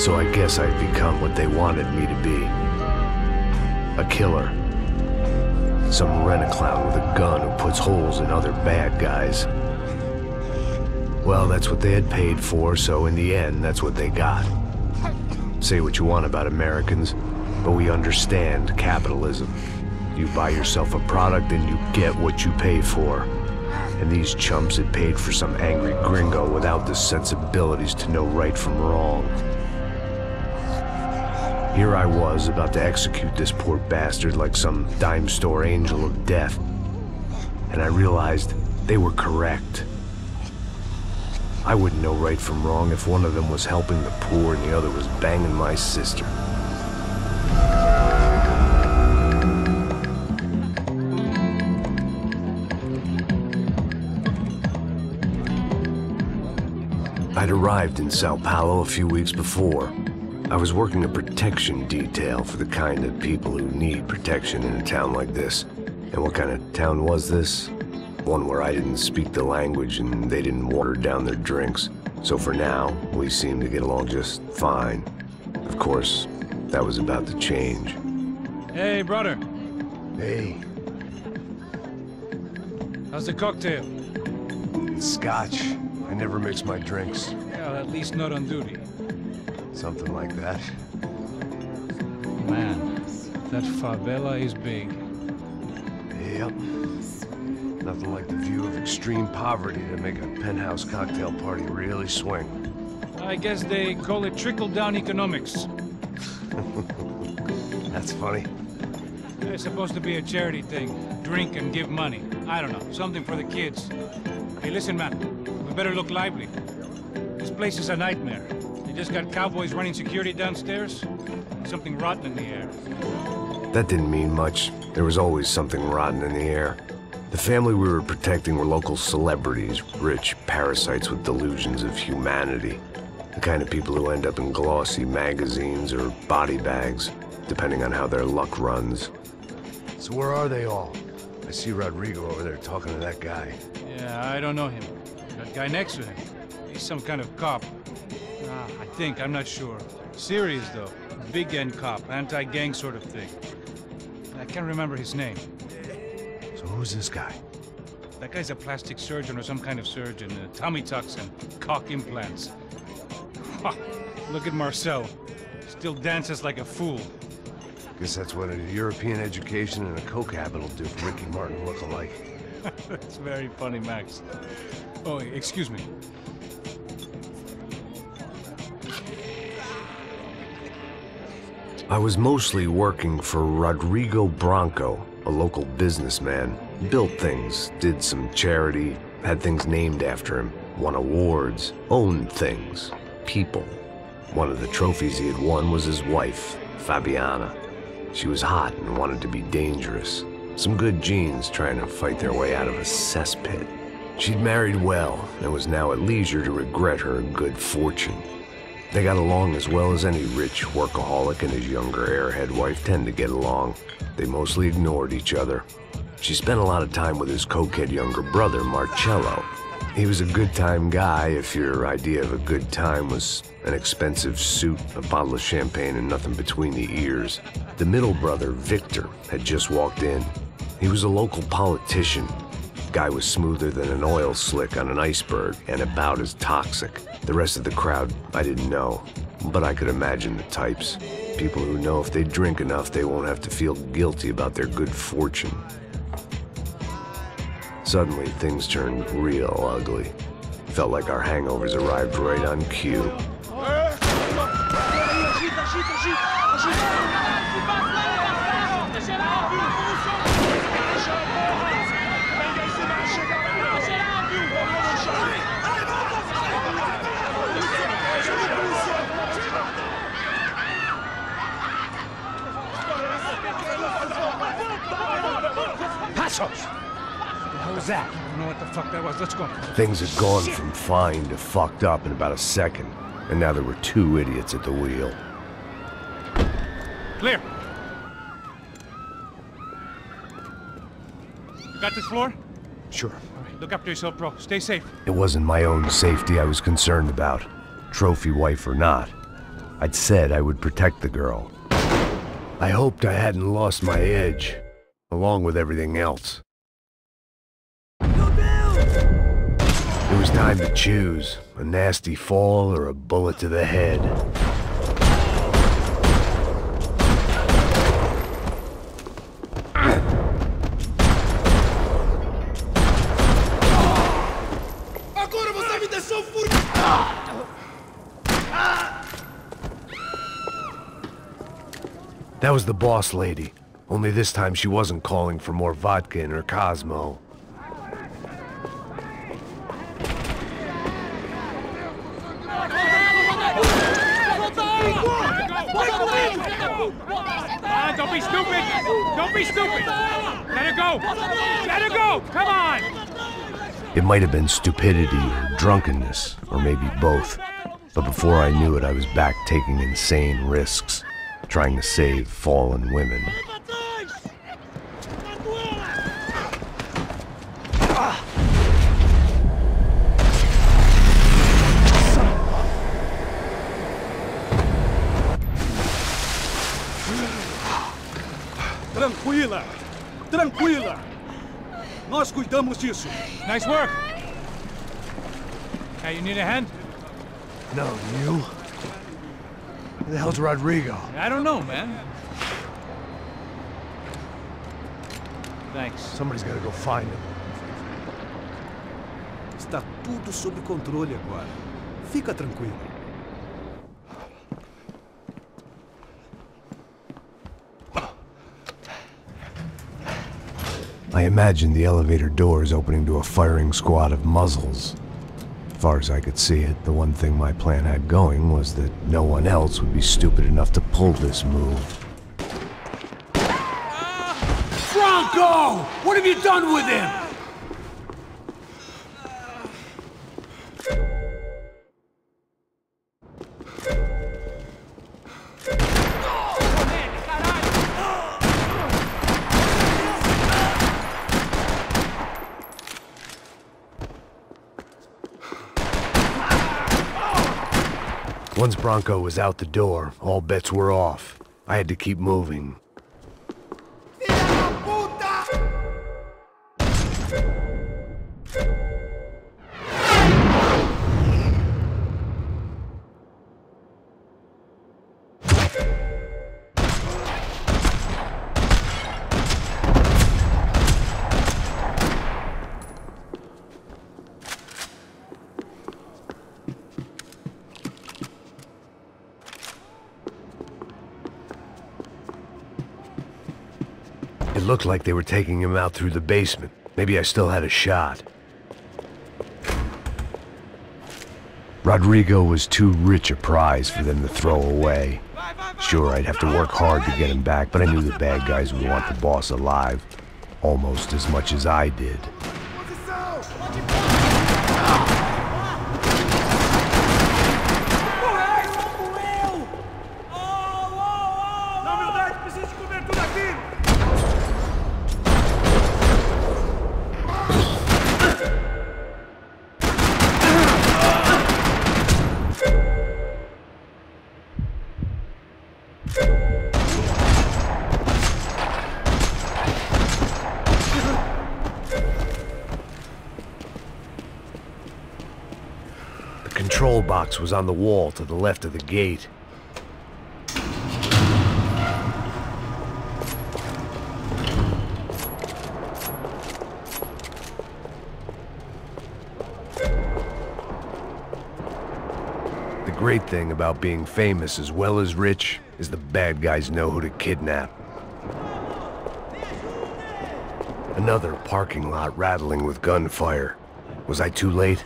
So I guess I'd become what they wanted me to be. A killer. Some rent-a-clown with a gun who puts holes in other bad guys. Well, that's what they had paid for, so in the end, that's what they got. Say what you want about Americans, but we understand capitalism. You buy yourself a product and you get what you pay for. And these chumps had paid for some angry gringo without the sensibilities to know right from wrong. Here I was, about to execute this poor bastard like some dime store angel of death. And I realized they were correct. I wouldn't know right from wrong if one of them was helping the poor and the other was banging my sister. I'd arrived in Sao Paulo a few weeks before. I was working a protection detail for the kind of people who need protection in a town like this. And what kind of town was this? One where I didn't speak the language and they didn't water down their drinks. So for now, we seemed to get along just fine. Of course, that was about to change. Hey, brother. Hey. How's the cocktail? It's scotch. I never mix my drinks. Yeah, at least not on duty. Something like that. Man, that favela is big. Yep. Nothing like the view of extreme poverty to make a penthouse cocktail party really swing. I guess they call it trickle-down economics. That's funny. It's supposed to be a charity thing. Drink and give money. I don't know, something for the kids. Hey, listen, man. We better look lively. This place is a nightmare. They just got cowboys running security downstairs. Something rotten in the air. That didn't mean much. There was always something rotten in the air. The family we were protecting were local celebrities, rich parasites with delusions of humanity. The kind of people who end up in glossy magazines or body bags, depending on how their luck runs. So where are they all? I see Rodrigo over there talking to that guy. Yeah, I don't know him. That guy next to him. He's some kind of cop. I think, I'm not sure. Serious, though. Big end cop, anti-gang sort of thing. I can't remember his name. So who's this guy? That guy's a plastic surgeon or some kind of surgeon. Tummy tucks and cock implants. Look at Marcel. Still dances like a fool. Guess that's what a European education and a coke habit will do for Ricky Martin look-alike. That's very funny, Max. Oh, excuse me. I was mostly working for Rodrigo Branco, a local businessman. Built things, did some charity, had things named after him, won awards, owned things, people. One of the trophies he had won was his wife, Fabiana. She was hot and wanted to be dangerous. Some good genes trying to fight their way out of a cesspit. She'd married well and was now at leisure to regret her good fortune. They got along as well as any rich workaholic and his younger airhead wife tend to get along. They mostly ignored each other. She spent a lot of time with his cokehead younger brother, Marcello. He was a good-time guy if your idea of a good time was an expensive suit, a bottle of champagne, and nothing between the ears. The middle brother, Victor, had just walked in. He was a local politician. Guy was smoother than an oil slick on an iceberg and about as toxic. The rest of the crowd, I didn't know, but I could imagine the types. People who know if they drink enough, they won't have to feel guilty about their good fortune. Suddenly, things turned real ugly. Felt like our hangovers arrived right on cue. That? I don't know what the fuck that was. Let's go. Things had gone from fine to fucked up in about a second, and now there were two idiots at the wheel. Clear. You got this floor? Sure. All right, look after yourself, bro. Stay safe. It wasn't my own safety I was concerned about, trophy wife or not. I'd said I would protect the girl. I hoped I hadn't lost my edge, along with everything else. It was time to choose, a nasty fall or a bullet to the head. That was the boss lady, only this time she wasn't calling for more vodka in her Cosmo. Don't be stupid! Don't be stupid! Let her go! Let her go! Come on! It might have been stupidity or drunkenness, or maybe both. But before I knew it, I was back taking insane risks, trying to save fallen women. Tranquila! Tranquila! Nós cuidamos disso. Nice work! Hey, you need a hand? No, you? Who the hell's Rodrigo? I don't know, man. Thanks. Somebody's gotta go find him. Está tudo sob controle agora. Fica tranquilo. I imagined the elevator doors opening to a firing squad of muzzles. As far as I could see it, the one thing my plan had going was that no one else would be stupid enough to pull this move. Bronco! What have you done with him? Once Bronco was out the door, all bets were off. I had to keep moving. It looked like they were taking him out through the basement. Maybe I still had a shot. Rodrigo was too rich a prize for them to throw away. Sure, I'd have to work hard to get him back, but I knew the bad guys would want the boss alive, almost as much as I did. The control box was on the wall to the left of the gate. The great thing about being famous as well as rich is the bad guys know who to kidnap. Another parking lot rattling with gunfire. Was I too late?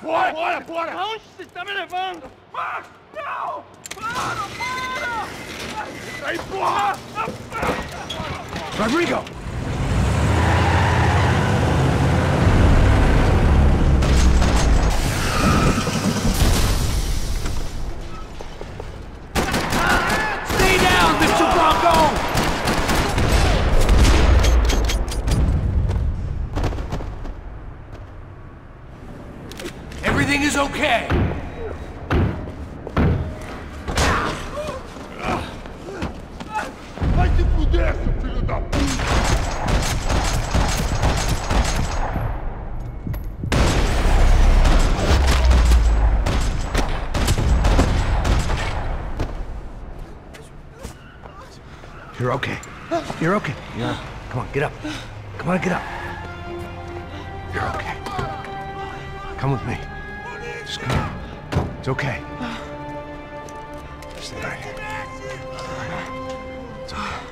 Bora, bora! Onde você está me levando? Não! Para! Aí, porra! Rodrigo! Everything is okay. Vai se fuder, seu filho da puta! You're okay. You're okay. Yeah. Come on, get up. Come on, get up. You're okay. Come with me. Just come. It's okay. Stay right here. It's okay.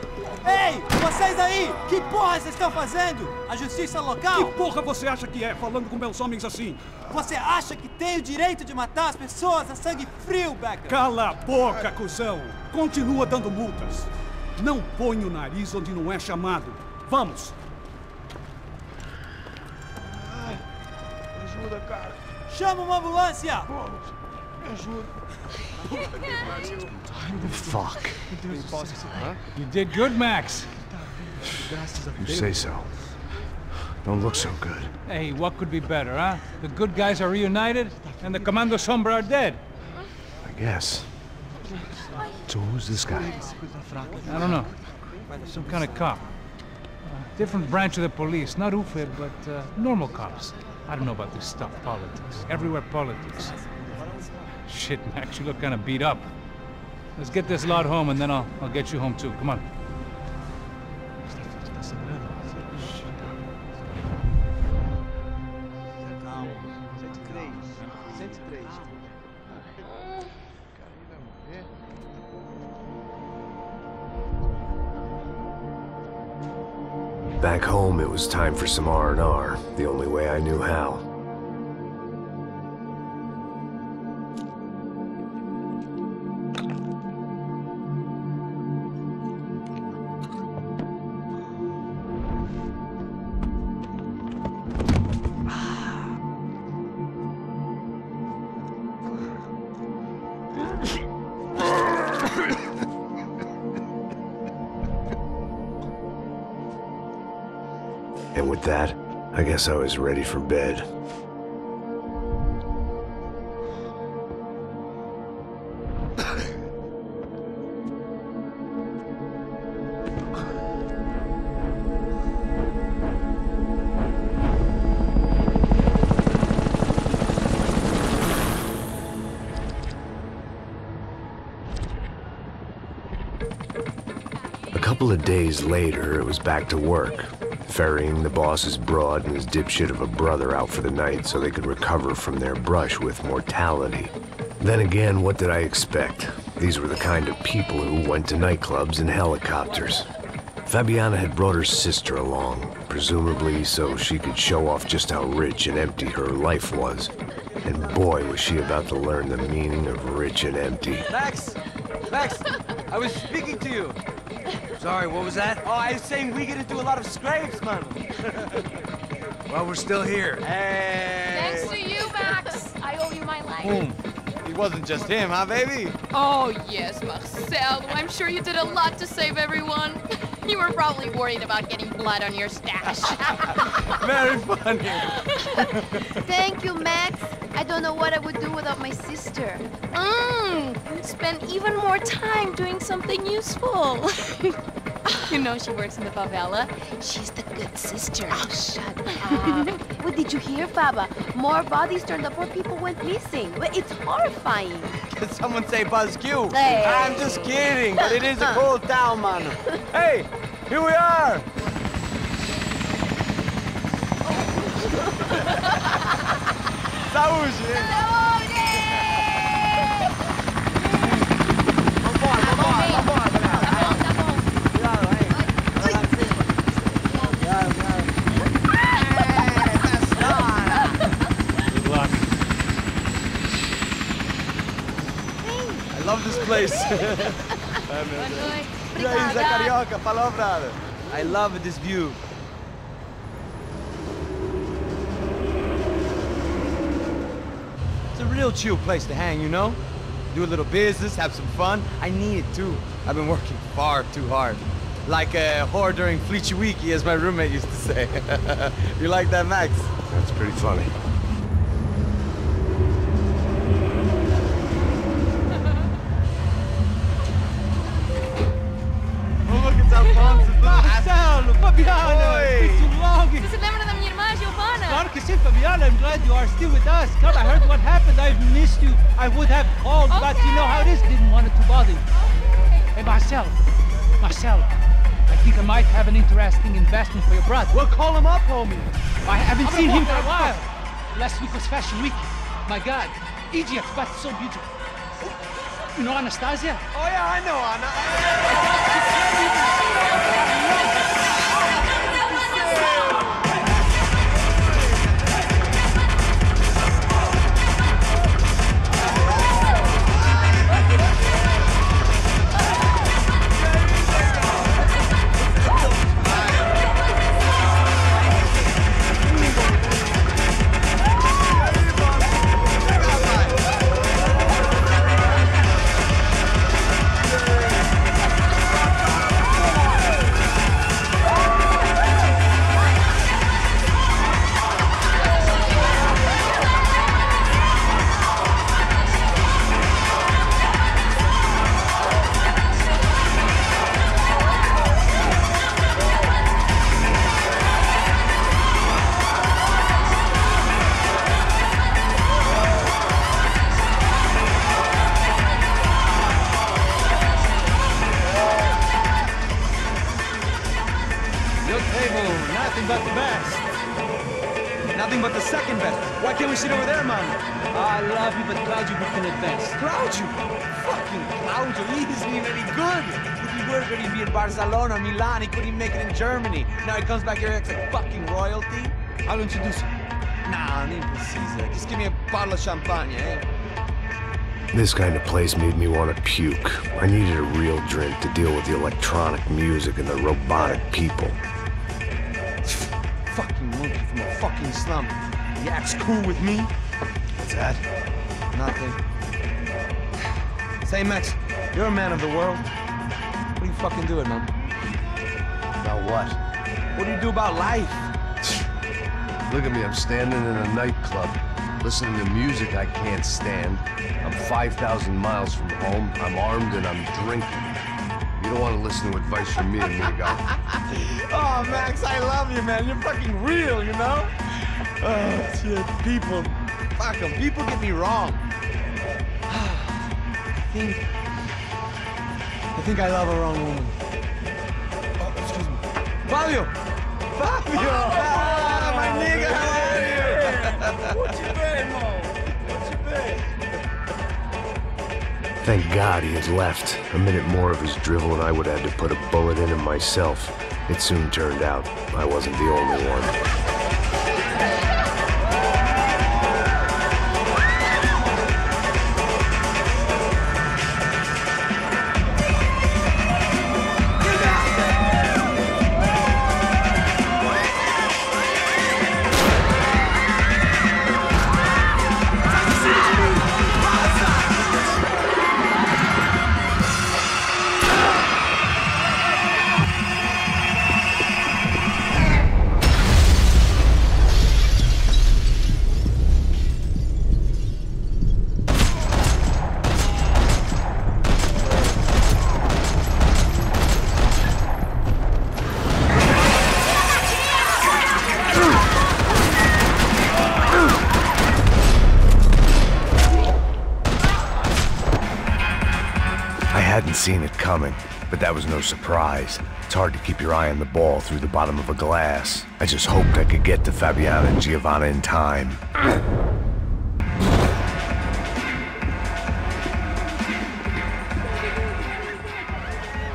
Ei, vocês aí! Que porra vocês estão fazendo? A justiça local? Que porra você acha que é, falando com meus homens assim? Você acha que tem o direito de matar as pessoas a sangue frio, Becker? Cala a boca, cuzão! Continua dando multas. Não põe o nariz onde não é chamado. Vamos! Ai, me ajuda, cara. Chama uma ambulância! Me ajuda. Fuck. You did good, Max. You say so. Don't look so good. Hey, what could be better, huh? The good guys are reunited, and the Commando Sombra are dead. I guess. So who's this guy? I don't know. Some kind of cop. Different branch of the police. Not Ufe, but normal cops. I don't know about this stuff, politics. Everywhere politics. Shit, Max, you look kind of beat up. Let's get this lot home, and then I'll get you home too. Come on. Back home, it was time for some R&R, the only way I knew how. And with that, I guess I was ready for bed. A couple of days later, it was back to work. Ferrying the boss's broad and his dipshit of a brother out for the night so they could recover from their brush with mortality. Then again, what did I expect? These were the kind of people who went to nightclubs in helicopters. Fabiana had brought her sister along, presumably so she could show off just how rich and empty her life was. And boy, was she about to learn the meaning of rich and empty. Max! Max! I was speaking to you! Sorry, what was that? Oh, I was saying we get to do a lot of scrapes, man. Well, we're still here. Hey! Thanks to you, Max. I owe you my life. Boom. It wasn't just him, huh, baby? Oh, yes, Marcel. I'm sure you did a lot to save everyone. You were probably worried about getting blood on your stash. Very funny. Thank you, Max. I don't know what I would do without my sister. Spend even more time doing something useful. You know she works in the favela. She's the good sister. Oh, shut up. What did you hear, Baba? More bodies turned up where people went missing. But it's horrifying. Did someone say Buzz Q? Hey. I'm just kidding, but it is a cold town, man. Hey, here we are. Saúde! I love this place. Carioca, palavra. I love this view. It's a real chill place to hang, you know? Do a little business, have some fun. I need it too. I've been working far too hard. Like a whore during Fleechy Weeky, as my roommate used to say. You like that, Max? That's pretty funny. Marcelo, Fabiana, it's been too long. Você se lembra da minha irmã, Giovanna? Claro que sim, Fabiana. I'm glad you are still with us. Come, I heard what happened. I've missed you. I would have called, but you know how it is. Didn't want it to bother you. Hey, Marcelo, I think I might have an interesting investment for your brother. Well, call him up, homie. I haven't seen him for a while. Last week was Fashion Week. My God, Egypt, but so beautiful. You know Anastasia? Oh, yeah, I know Anna. Nothing but the best. Nothing but the second best. Why can't we sit over there, man? I love you, but Claudio booked in advance. Claudio? Fucking Claudio, he isn't even any good. If he were going to be in Barcelona, Milan, he couldn't make it in Germany. Now he comes back here and acts like fucking royalty. I'll introduce you. Nah, nem precisa. Just give me a bottle of champagne, eh? This kind of place made me want to puke. I needed a real drink to deal with the electronic music and the robotic people. Fucking monkey from a fucking slum. He acts cool with me. What's that? Nothing. Say, Max, you're a man of the world. What do you fucking do it, man? About what? What do you do about life? Look at me, I'm standing in a nightclub, listening to music I can't stand. I'm 5,000 miles from home, I'm armed, and I'm drinking. You don't want to listen to advice from me, amigo. Oh, Max, I love you, man. You're fucking real, you know? Oh, shit, people. Fuck them. People get me wrong. I think I love a wrong woman. Oh, excuse me. Fabio! Fabio! Ah, my nigga, how are you? What you been, Mo? What you been? Thank God he had left. A minute more of his drivel and I would have had to put a bullet in him myself. It soon turned out I wasn't the only one. I hadn't seen it coming, but that was no surprise. It's hard to keep your eye on the ball through the bottom of a glass. I just hoped I could get to Fabiana and Giovanna in time.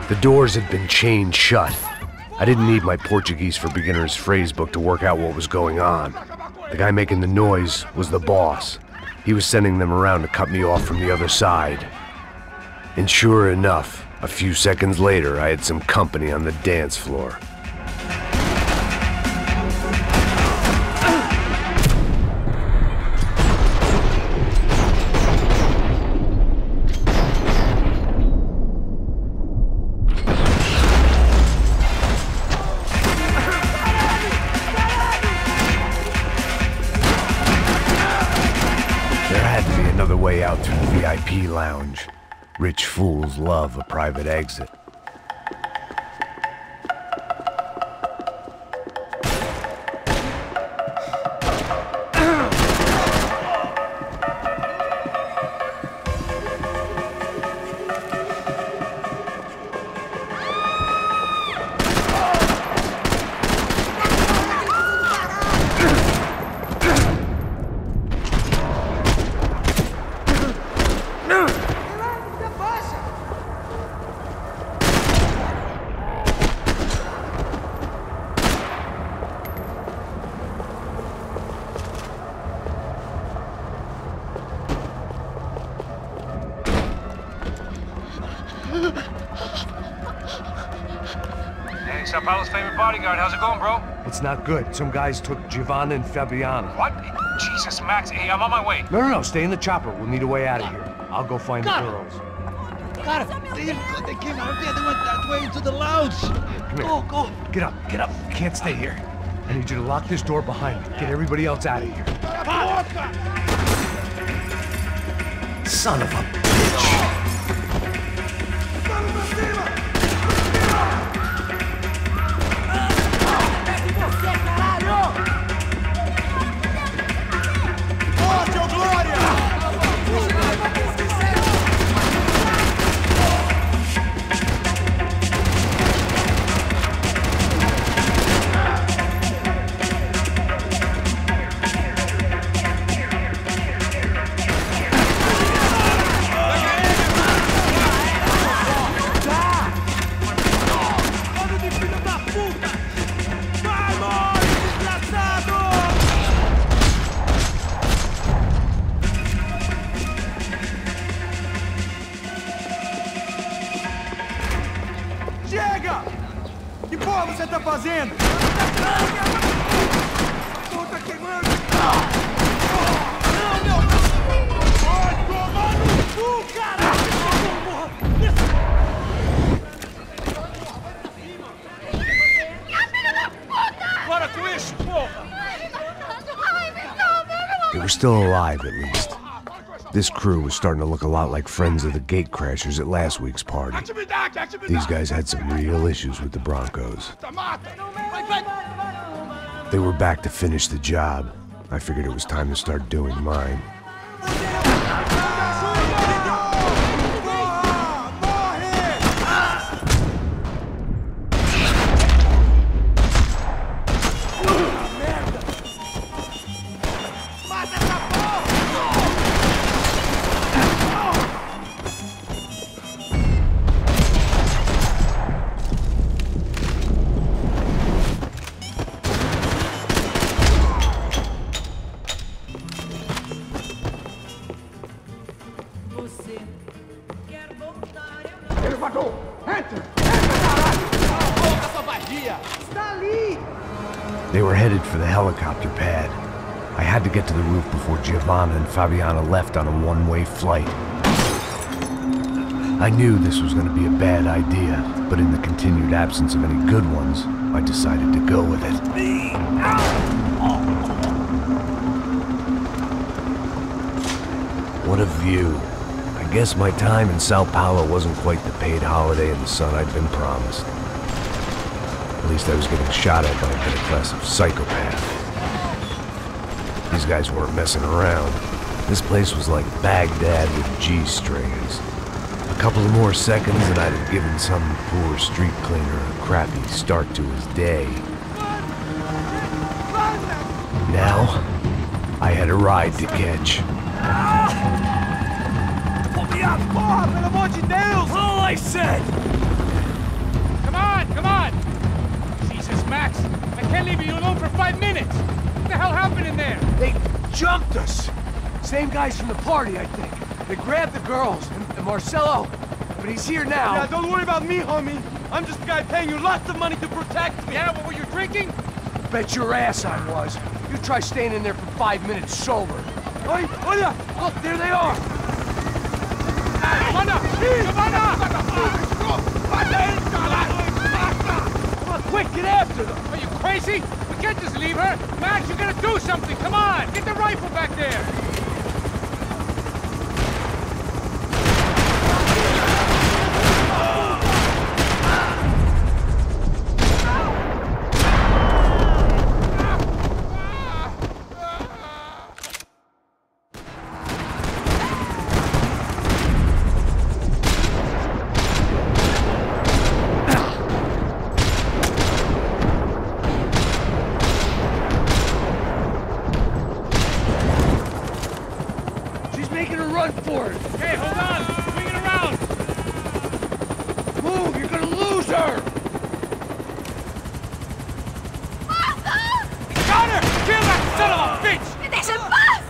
The doors had been chained shut. I didn't need my Portuguese for Beginners phrase book to work out what was going on. The guy making the noise was the boss. He was sending them around to cut me off from the other side. And sure enough, a few seconds later, I had some company on the dance floor. There had to be another way out through the VIP lounge. Rich fools love a private exit. Paolo's favorite bodyguard. How's it going, bro? It's not good. Some guys took Giovanna and Fabiana. What? Jesus, Max. Hey, I'm on my way. No, stay in the chopper. We'll need a way out of here. I'll go find the girls. Got him. They came out there. They went that way into the lounge. Come here. Go. Get up. You can't stay here. I need you to lock this door behind me. Get everybody else out of here. Son of a bitch. Chega! Que porra você tá fazendo? Tá queimando! Não! Vai tomar no cu, caralho! Para com isso, porra! They were still alive, at least. This crew was starting to look a lot like friends of the gatecrashers at last week's party. These guys had some real issues with the Broncos. They were back to finish the job. I figured it was time to start doing mine. They were headed for the helicopter pad. I had to get to the roof before Giovanna and Fabiana left on a one-way flight. I knew this was going to be a bad idea, but in the continued absence of any good ones, I decided to go with it. What a view. I guess my time in Sao Paulo wasn't quite the paid holiday in the sun I'd been promised. At least I was getting shot at by a middle-class psychopath. These guys weren't messing around. This place was like Baghdad with G-strings. A couple of more seconds and I'd have given some poor street cleaner a crappy start to his day. Now, I had a ride to catch. Pull me up, porra, pelo amor de Deus! All I said! Come on! Jesus, Max, I can't leave you alone for 5 minutes! What the hell happened in there? They jumped us! Same guys from the party, I think. They grabbed the girls, and Marcelo, but he's here now. Yeah, don't worry about me, homie. I'm just a guy paying you lots of money to protect me. Yeah, what were you drinking? Bet your ass I was. You try staying in there for 5 minutes sober. Oi, olha! Look, there they are! Giovanna! Come on, quick, get after them! Are you crazy? We can't just leave her! Max, you gotta do something! Come on! Get the rifle back there! Hey, hold on! Swing it around! Move! You're gonna lose her! Got her! Kill that son of a bitch! ¡Dejen en paz!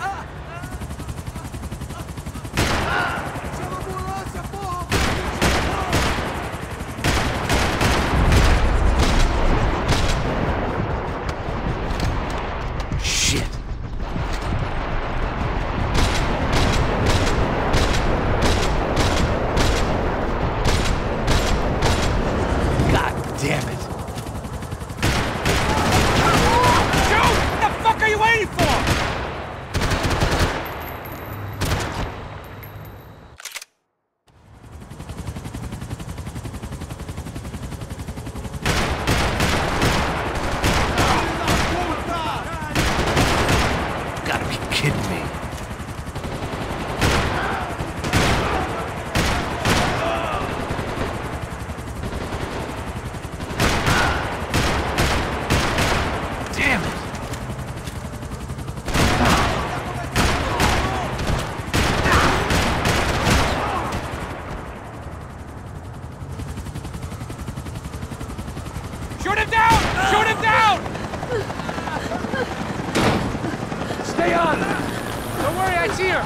Stay on! Don't worry, I see her!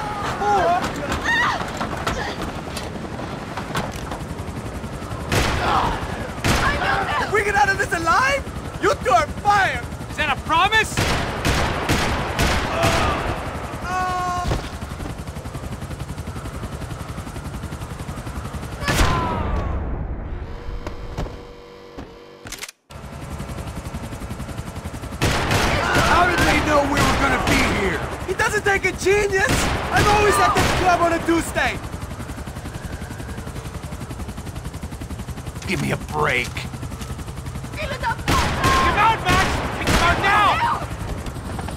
If we get out of this alive, you two are fired! Is that a promise? How did they know we were gonna be here? It doesn't take a genius! I'm always at this club on a Tuesday! Give me a break. Get out, Max! Take them out now!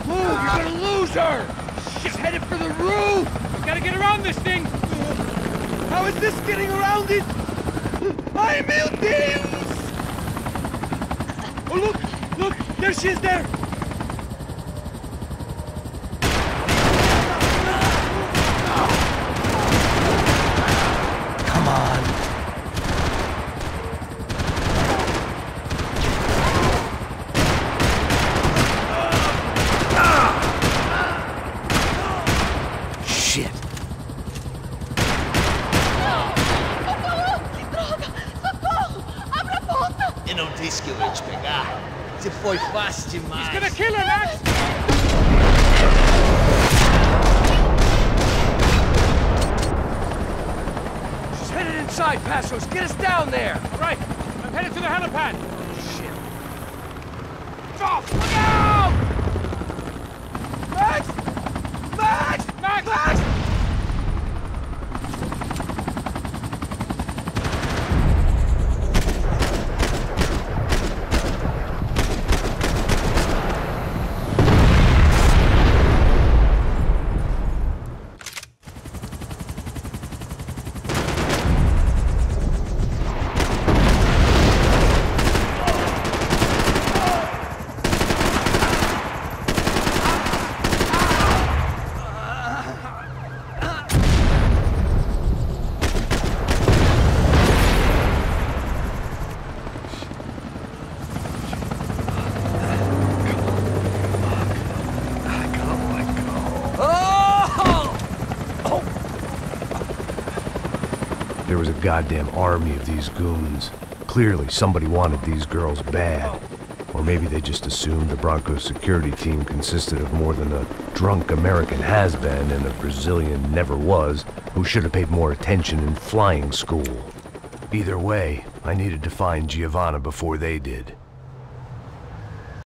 Move, you're gonna lose her! She's headed for the roof! We gotta get around this thing! How is this getting around it? Ay, meu Deus! Oh, look! There she is there! Come on. Shit. Eu não disse que eu ia te pegar. Você foi fácil demais. He's gonna kill her, Max! She's headed inside, Passos. Get us down there. Right, I'm headed to the helipad. Shit. Off! Look out! Max! Max! Max! Max! There was a goddamn army of these goons. Clearly, somebody wanted these girls bad. Or maybe they just assumed the Broncos security team consisted of more than a drunk American has-been and a Brazilian never-was who should have paid more attention in flying school. Either way, I needed to find Giovanna before they did.